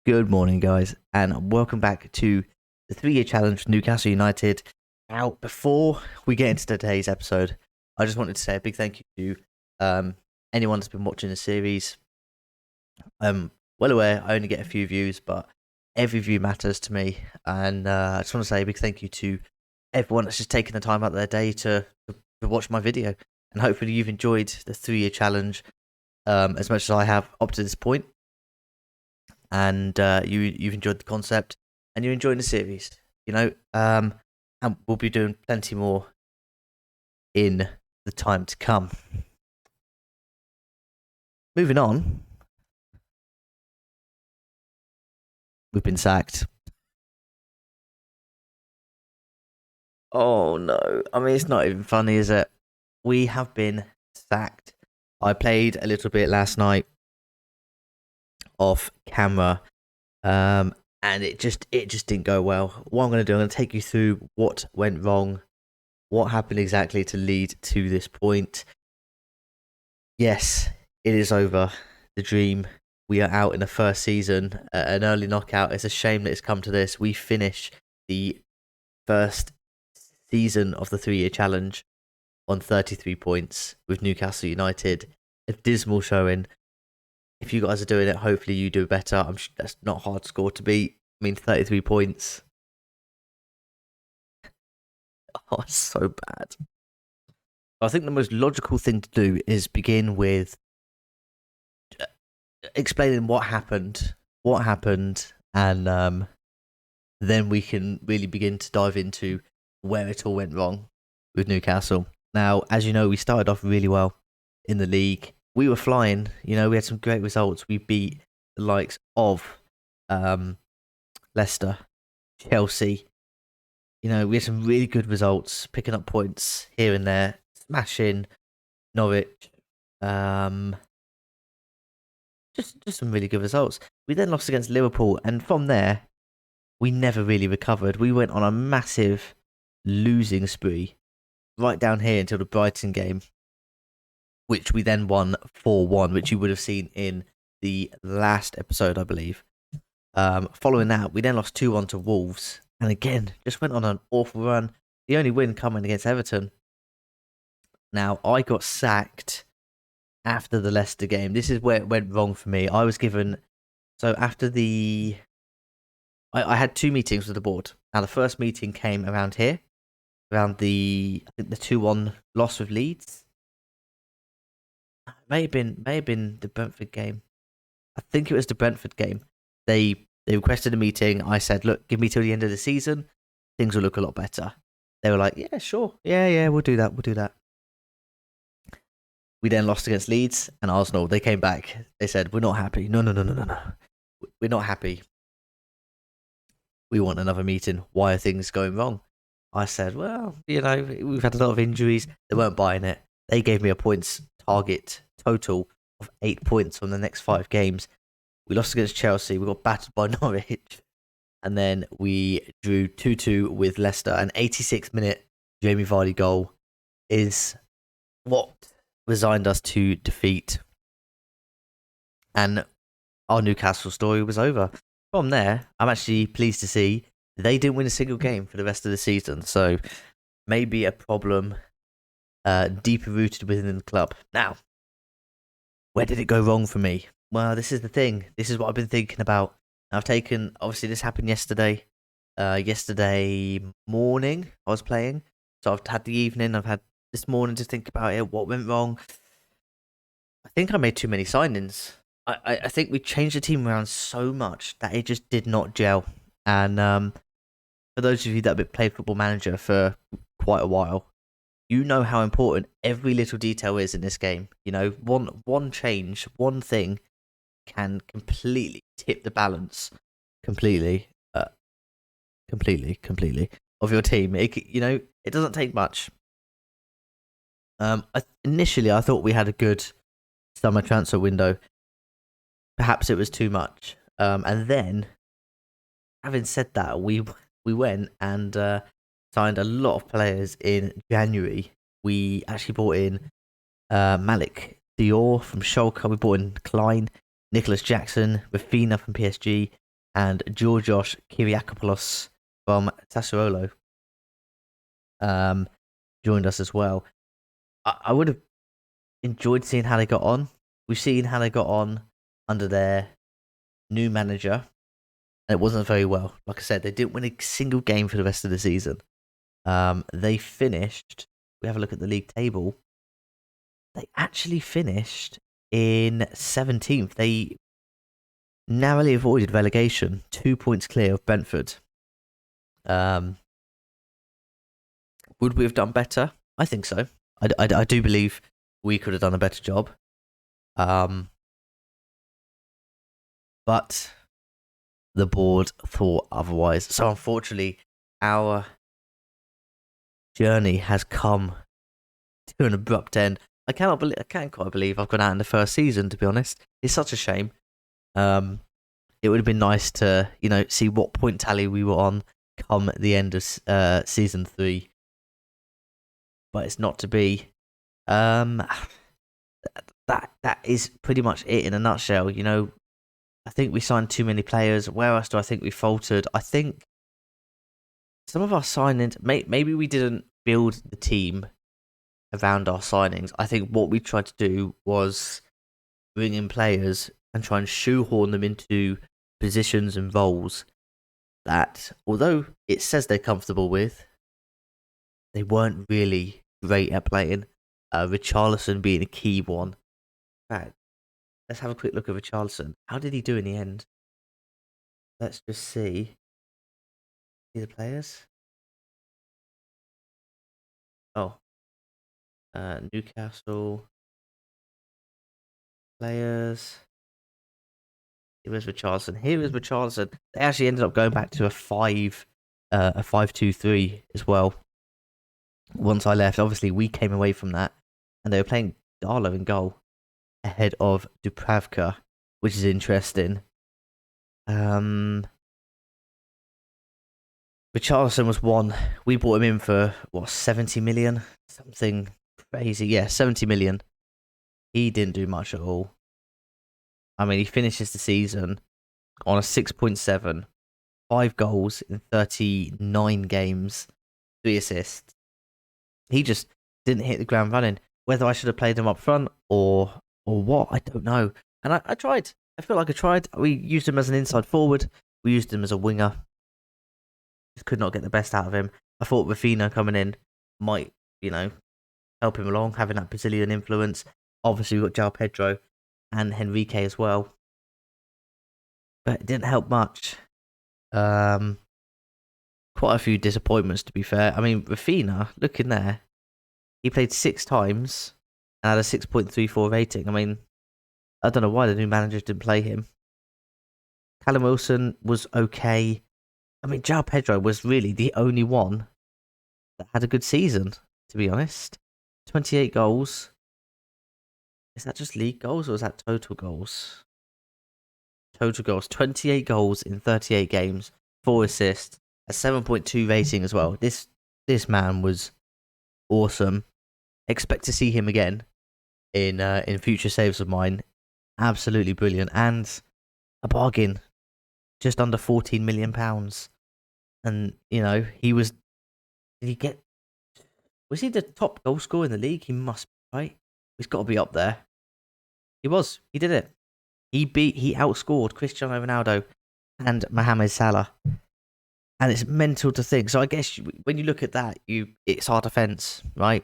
Good morning, guys, and welcome back to the 3 year challenge for Newcastle United. Now, before we get into today's episode, I just wanted to say a big thank you to anyone that's been watching the series. I'm well aware I only get a few views, but every view matters to me, and I just want to say a big thank you to everyone that's just taken the time out of their day to watch my video. And hopefully, you've enjoyed the 3 year challenge as much as I have up to this point. And you've enjoyed the concept and you're enjoying the series, and we'll be doing plenty more in the time to come. Moving on, we've been sacked. Oh no, I mean, it's not even funny, is it? We have been sacked. I played a little bit last night off camera, and it just didn't go well. What I'm going to do, I'm going to take you through what went wrong, what happened exactly to lead to this point. Yes, it is over. The dream. We are out in the first season, an early knockout. It's a shame that it's come to this. We finish the first season of the 3 year challenge on 33 points with Newcastle United. A dismal showing. If you guys are doing it, hopefully you do better. I'm sure that's not a hard score to beat. I mean, 33 points. Oh, it's so bad. I think the most logical thing to do is begin with explaining what happened, and then we can really begin to dive into where it all went wrong with Newcastle. Now, as you know, we started off really well in the league. We were flying. We had some great results. We beat the likes of Leicester, Chelsea. We had some really good results, picking up points here and there, smashing Norwich. Just some really good results. We then lost against Liverpool, and from there, we never really recovered. We went on a massive losing spree right down here until the Brighton game, which we then won 4-1, which you would have seen in the last episode, I believe. Following that, we then lost 2-1 to Wolves, and again, just went on an awful run. The only win coming against Everton. Now, I got sacked after the Leicester game. This is where it went wrong for me. I was given... So after the... I had 2 meetings with the board. Now, the first meeting came around here, around I think the 2-1 loss with Leeds. May have been the Brentford game. I think it was the Brentford game. They requested a meeting. I said, look, give me till the end of the season. Things will look a lot better. They were like, yeah, sure. Yeah, we'll do that. We then lost against Leeds and Arsenal. They came back. They said, we're not happy. No. We're not happy. We want another meeting. Why are things going wrong? I said, well, we've had a lot of injuries. They weren't buying it. They gave me a points target total of 8 points from the next 5 games. We lost against Chelsea. We got battered by Norwich. And then we drew 2-2 with Leicester. An 86th minute Jamie Vardy goal is what resigned us to defeat. And our Newcastle story was over. From there, I'm actually pleased to see they didn't win a single game for the rest of the season. So maybe a problem deeper rooted within the club. Now, where did it go wrong for me? Well, this is the thing. This is what I've been thinking about. Obviously this happened yesterday. Yesterday morning I was playing. So I've had the evening, I've had this morning to think about it, what went wrong. I think I made too many signings. I think we changed the team around so much that it just did not gel. And for those of you that have played Football Manager for quite a while, you know how important every little detail is in this game. One change, one thing can completely tip the balance completely of your team. It doesn't take much. Initially, I thought we had a good summer transfer window. Perhaps it was too much. And then, having said that, we went and signed a lot of players in January. We actually brought in Malik Dior from Schalke. We brought in Klein, Nicholas Jackson, Rafinha from PSG, and Georgios Kyriakopoulos from Sassuolo joined us as well. I would have enjoyed seeing how they got on. We've seen how they got on under their new manager, and it wasn't very well. Like I said, they didn't win a single game for the rest of the season. They finished. We have a look at the league table. They actually finished in 17th. They narrowly avoided relegation, 2 points clear of Brentford. Would we have done better? I think so. I do believe we could have done a better job. But the board thought otherwise. So unfortunately, our journey has come to an abrupt end. I can't quite believe I've gone out in the first season, to be honest. It's such a shame. It would have been nice to, see what point tally we were on come at the end of season 3. But it's not to be. That is pretty much it in a nutshell. I think we signed too many players. Where else do I think we faltered? I think some of our signings, maybe we didn't build the team around our signings. I think what we tried to do was bring in players and try and shoehorn them into positions and roles that, although it says they're comfortable with, they weren't really great at playing. Richarlison being a key one. In fact, let's have a quick look at Richarlison. How did he do in the end? Let's just see. See the players? Oh. Newcastle. Players. Here is Richarlison. They actually ended up going back to a 5-2-3 as well. Once I left, obviously we came away from that, and they were playing Darlow in goal ahead of Dubravka, which is interesting. Richarlison was one. We bought him in for 70 million, something crazy. Yeah, 70 million. He didn't do much at all. I mean, he finishes the season on a 6.7, 5 goals in 39 games, 3 assists. He just didn't hit the ground running. Whether I should have played him up front or what, I don't know. And I tried. I feel like I tried. We used him as an inside forward. We used him as a winger. Just could not get the best out of him. I thought Rafinha coming in might, help him along, having that Brazilian influence. Obviously, we've got João Pedro and Henrique as well. But it didn't help much. Quite a few disappointments, to be fair. I mean, Rafinha, look in there. He played 6 times and had a 6.34 rating. I mean, I don't know why the new managers didn't play him. Callum Wilson was okay. I mean, João Pedro was really the only one that had a good season, to be honest. 28 goals. Is that just league goals or is that total goals? Total goals. 28 goals in 38 games. 4 assists. A 7.2 rating as well. This man was awesome. Expect to see him again in future saves of mine. Absolutely brilliant. And a bargain. Just under £14 million. And, he was... Did he get... Was he the top goal scorer in the league? He must be, right? He's got to be up there. He was. He did it. He outscored Cristiano Ronaldo and Mohamed Salah. And it's mental to think. So I guess when you look at that, it's our defence, right?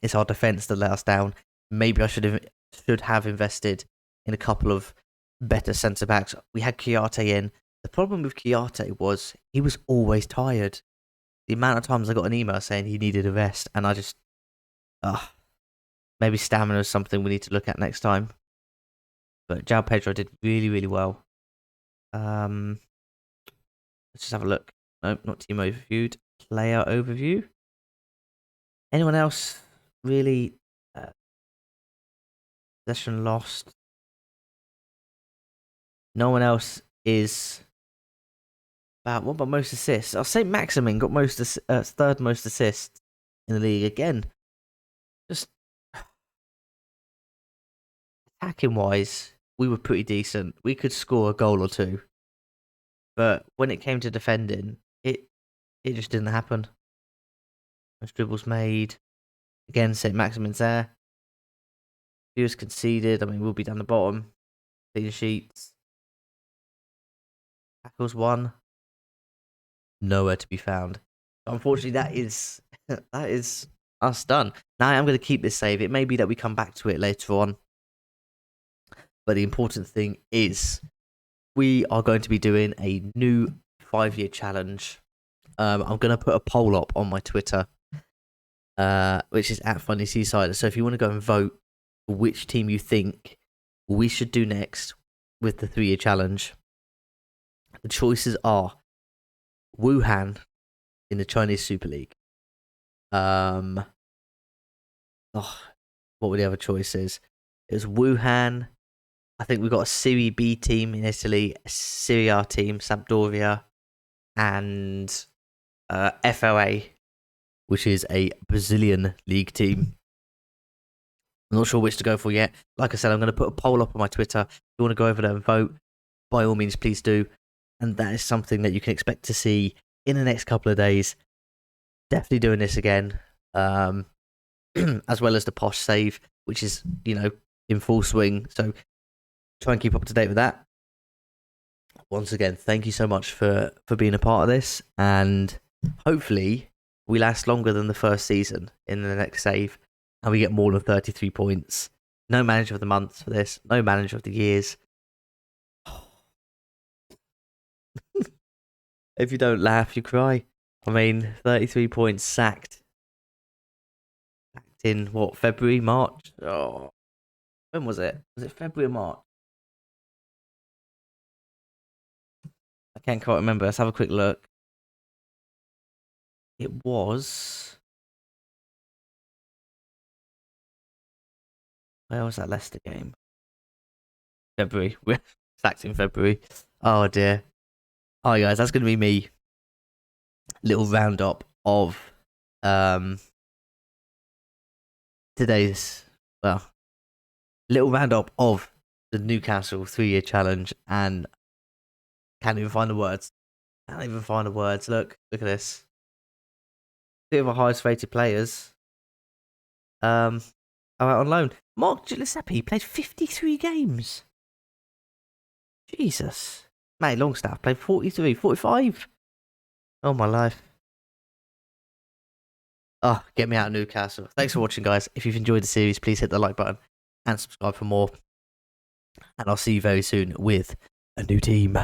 It's our defence that let us down. Maybe I should have invested in a couple of better centre backs. We had Chiarte in. The problem with Chiarte was he was always tired. The amount of times I got an email saying he needed a rest, and I just, maybe stamina is something we need to look at next time. But João Pedro did really, really well. Let's just have a look. Nope, not team overviewed. Player overview. Anyone else really? Possession lost. No one else is. What about most assists? I'll say Maximin got third most assists in the league again. Just attacking wise, we were pretty decent. We could score a goal or two. But when it came to defending, it just didn't happen. Most dribbles made. Again, St. Maximin's there. Viewers conceded. I mean, we'll be down the bottom. Clean sheets. Tackles won. Nowhere to be found. Unfortunately, that is that is us done. Now I am going to keep this save. It may be that we come back to it later on. But the important thing is we are going to be doing a new 5-year challenge. I'm going to put a poll up on my Twitter, which is at Funny Seaside. So if you want to go and vote for which team you think we should do next with the 3-year challenge, the choices are Wuhan in the Chinese Super League. What were the other choices? It was Wuhan. I think we've got a Serie B team in Italy, a Serie A team, Sampdoria, and FLA, which is a Brazilian league team. I'm not sure which to go for yet. Like I said, I'm going to put a poll up on my Twitter. If you want to go over there and vote, by all means, please do. And that is something that you can expect to see in the next couple of days. Definitely doing this again, as well as the posh save, which is, in full swing. So try and keep up to date with that. Once again, thank you so much for being a part of this, and hopefully we last longer than the first season in the next save, and we get more than 33 points. No manager of the month for this, no manager of the years. If you don't laugh, you cry. I mean, 33 points sacked. Sacked in what, February, March? Oh, when was it? Was it February or March? I can't quite remember. Let's have a quick look. It was. Where was that Leicester game? February. We're sacked in February. Oh dear. Alright guys, that's gonna be me. Little roundup of today's little roundup of the Newcastle 3-year challenge, and can't even find the words. Look at this. 2 of our highest rated players are out on loan. Mark Giuseppe played 53 games. Jesus. Mate Longstaff played 43, 45. Oh, my life. Oh, get me out of Newcastle. Thanks for watching, guys. If you've enjoyed the series, please hit the like button and subscribe for more. And I'll see you very soon with a new team.